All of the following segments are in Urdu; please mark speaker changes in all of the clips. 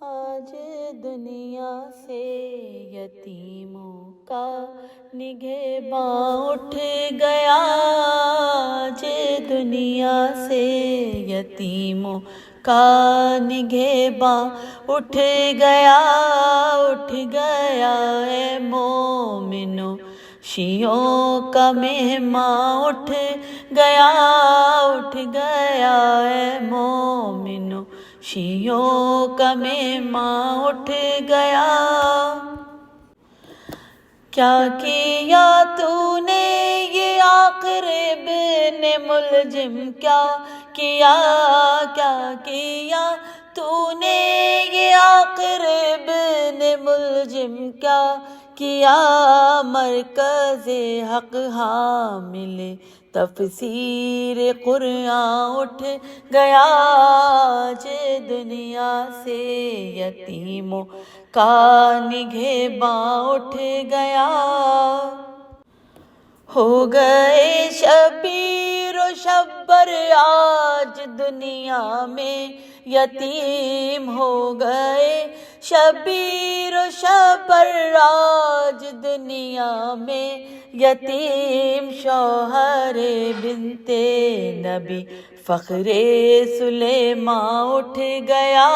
Speaker 1: آج دنیا سے یتیموں کا نگہباں اٹھ گیا، آج دنیا سے یتیموں کا نگہباں اٹھ گیا، اٹھ گیا اے مومنو شیعوں کا مہمان اٹھ گیا، اٹھ گیا اے مومنو شیعوں کا مہمان اٹھ گیا۔ کیا کیا تو نے یہ آخر ابن ملجم، کیا کیا کیا تو نے یہ آخر ابن ملجم، کیا مرکز حق حامل تفسیر قرآن اٹھ گیا، آج دنیا سے یتیموں کا نگہباں اٹھ گیا۔ ہو گئے شبیر و شبر آج دنیا میں یتیم، ہو گئے شبیر و شبر آج دنیا میں یتیم، شوہر بنت نبی فخر سلیمان اٹھ گیا،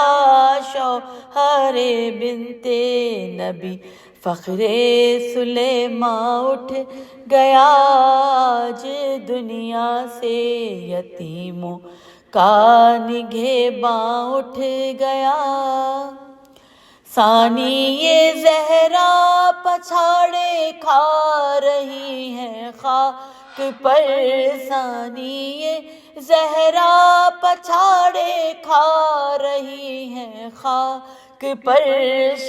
Speaker 1: شوہر بنت نبی فخر سلیمان اٹھ گیا، آج دنیا سے یتیموں کا نگہباں اٹھ گیا۔ ثانی زہرا پچھاڑے کھا رہی ہیں خاک پر، ثانی زہرا پچھاڑے کھا رہی ہیں خاک پر،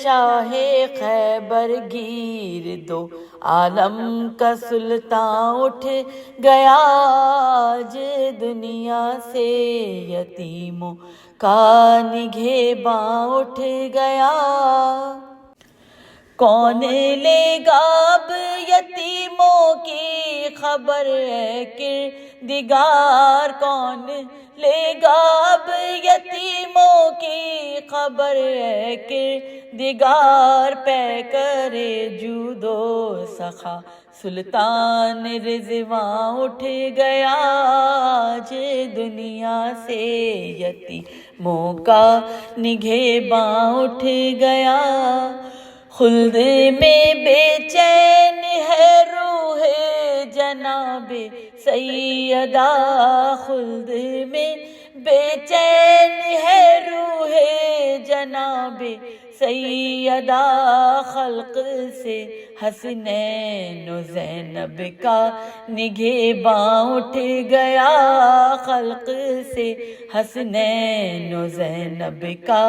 Speaker 1: شاہ خیبر گیر دو عالم کا سلطان اٹھ گیا، آج دنیا سے یتیموں کا نگہباں اٹھ گیا۔ کون لے گا اب یتیموں کی خبر ہے کردگار، کون لے گا اب یتیموں کی خبر ہے کردگار، پے کرے جود و سخا سلطان رضوان اٹھ گیا، آج دنیا سے یتیموں کا نگہباں اٹھ گیا۔ خلد میں بے چین ہے روح جناب سیدہ، خلد میں بے چین ہے روح جناب سیدہ، خلق سے حسنین و زینب کا نگہباں اٹھ گیا، خلق سے حسنین و زینب کا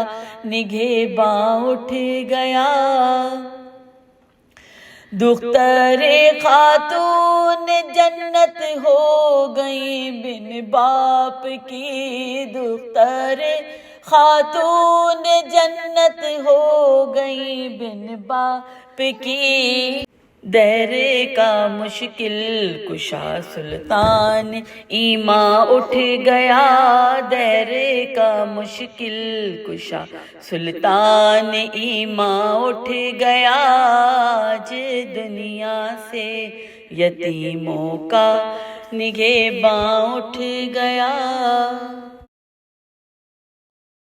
Speaker 1: نگہباں اٹھ گیا۔ دختر خاتون جنت ہو گئی بن باپ کی، دختر خاتون جنت ہو گئی بن باپ کی، دہر کا مشکل کشا سلطان ایمان اٹھ گیا، دہر کا مشکل کشا سلطان ایمان اٹھ گیا، آج دنیا سے یتیموں کا نگہباں اٹھ گیا۔